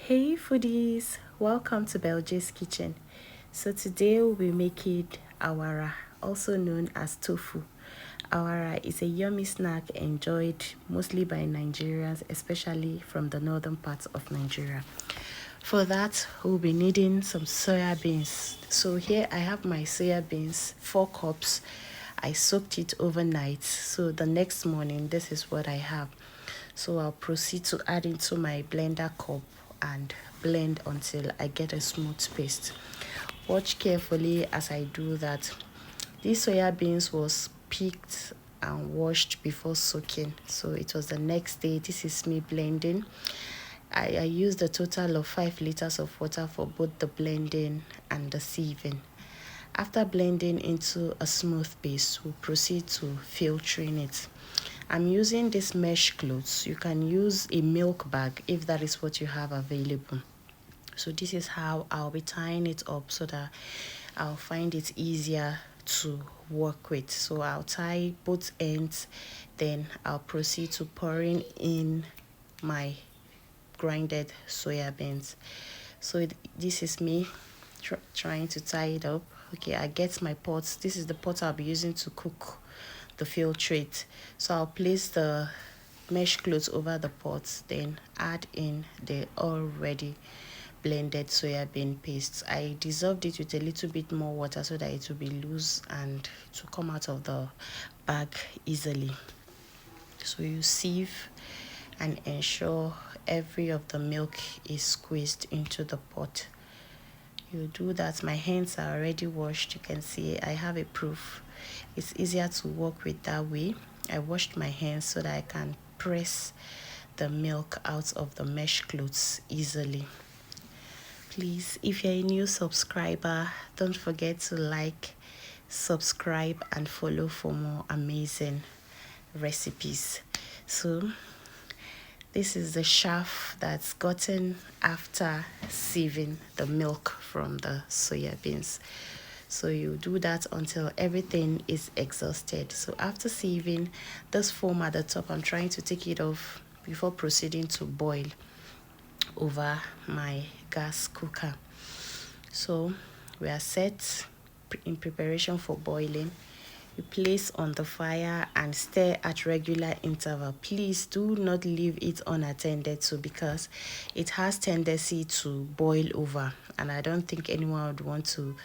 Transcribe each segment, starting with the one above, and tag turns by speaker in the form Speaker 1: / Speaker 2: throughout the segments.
Speaker 1: Hey foodies, welcome to Belgia's kitchen. So today we'll be making awara, also known as tofu. Awara is a yummy snack enjoyed mostly by Nigerians, especially from the northern parts of Nigeria. For that, we'll be needing some soya beans. So here I have my soya beans, 4 cups. I soaked it overnight. So the next morning, this is what I have. So I'll proceed to add into my blender cup and blend until I get a smooth paste. Watch carefully as I do that. These soya beans was picked and washed before soaking. So it was the next day. This is me blending. I used a total of 5 liters of water for both the blending and the sieving. After blending into a smooth paste, we'll proceed to filtering it. I'm using this mesh clothes. You can use a milk bag if that is what you have available. So this is how I'll be tying it up so that I'll find it easier to work with. So I'll tie both ends, then I'll proceed to pouring in my grinded soya beans. So this is me trying to tie it up. Okay, I get my pots. This is the pot I'll be using to cook the filtrate. So I'll place the mesh cloth over the pots, then add in the already blended soybean paste. I dissolved it with a little bit more water so that it will be loose and to come out of the bag easily. So you sieve and ensure every of the milk is squeezed into the pot. You do that. My hands are already washed. You can see I have a proof. It's easier to work with that way. I washed my hands so that I can press the milk out of the mesh cloths easily. Please, if you're a new subscriber, don't forget to like, subscribe and follow for more amazing recipes. So this is the chaff that's gotten after sieving the milk from the soya beans. So you do that until everything is exhausted. So after sieving, this foam at the top, I'm trying to take it off before proceeding to boil over my gas cooker. So we are set in preparation for boiling. You place on the fire and stir at regular interval. Please do not leave it unattended to because it has tendency to boil over, and I don't think anyone would want to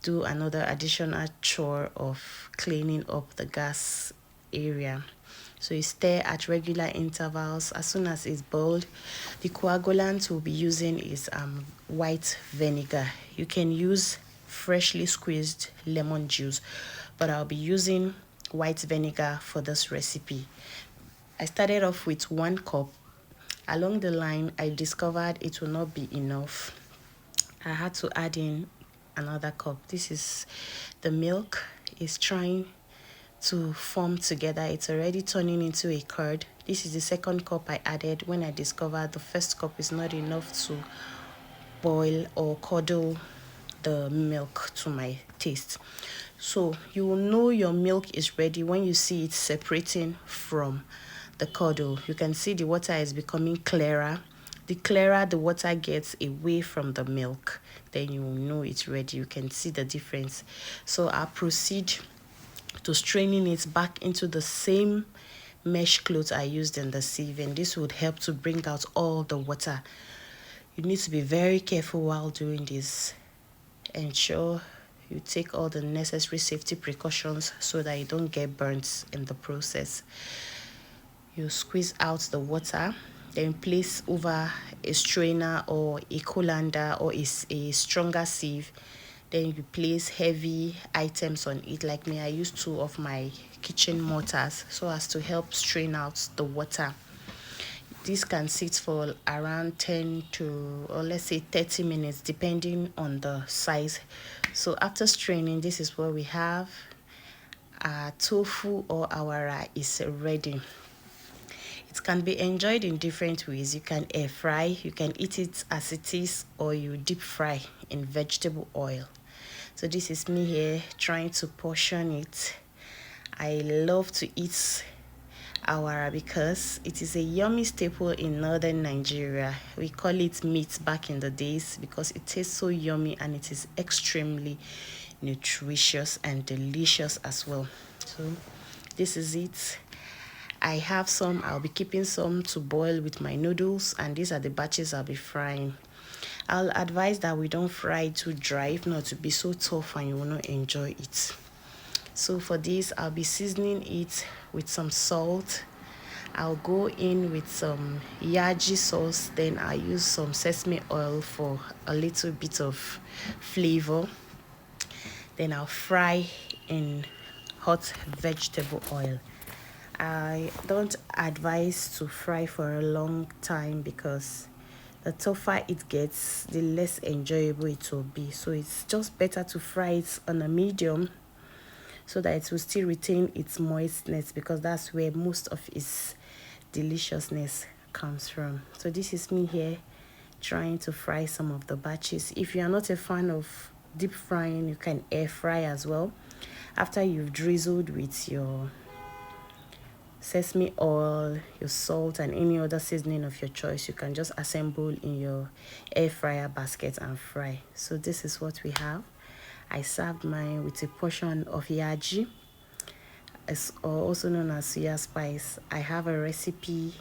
Speaker 1: do another additional chore of cleaning up the gas area. So you stir at regular intervals. As soon as it's boiled, the coagulant we'll be using is white vinegar. You can use freshly squeezed lemon juice, but I'll be using white vinegar for this recipe. I started off with 1 cup. Along the line, I discovered it will not be enough. I had to add in another cup. This is the milk is trying to form together. It's already turning into a curd. This is the 2nd cup I added when I discovered the 1st cup is not enough to boil or curdle the milk to my taste. So you will know your milk is ready when you see it separating from the curdle. You can see the water is becoming clearer. The clearer the water gets away from the milk, then you will know it's ready. You can see the difference. So I'll proceed to straining it back into the same mesh cloth I used in the sieving. This would help to bring out all the water. You need to be very careful while doing this. Ensure you take all the necessary safety precautions so that you don't get burnt in the process. You squeeze out the water, then place over a strainer or a colander or a stronger sieve. Then you place heavy items on it. Like me, I use 2 of my kitchen mortars so as to help strain out the water. This can sit for around 10 to, or let's say 30 minutes, depending on the size. So after straining, this is what we have. Our tofu or awara is ready. It can be enjoyed in different ways. You can air fry, you can eat it as it is, or you deep fry in vegetable oil. So this is me here trying to portion it. I love to eat awara because it is a yummy staple in northern Nigeria. We call it meat back in the days because it tastes so yummy and it is extremely nutritious and delicious as well. So this is it. I have some, I'll be keeping some to boil with my noodles, and these are the batches I'll be frying. I'll advise that we don't fry too dry, if not to be so tough and you will not enjoy it. So for this, I'll be seasoning it with some salt. I'll go in with some YAJI sauce, then I'll use some sesame oil for a little bit of flavor. Then I'll fry in hot vegetable oil. I don't advise to fry for a long time because the tougher it gets, the less enjoyable it will be. So it's just better to fry it on a medium so that it will still retain its moistness, because that's where most of its deliciousness comes from. So this is me here trying to fry some of the batches. If you are not a fan of deep frying, you can air fry as well. After you've drizzled with your sesame oil, your salt, and any other seasoning of your choice, you can just assemble in your air fryer basket and fry. So this is what we have. I served mine with a portion of YAJI, also known as SUYA spice. I have a recipe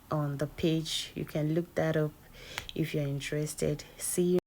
Speaker 1: on the page. You can look that up if you're interested. See you.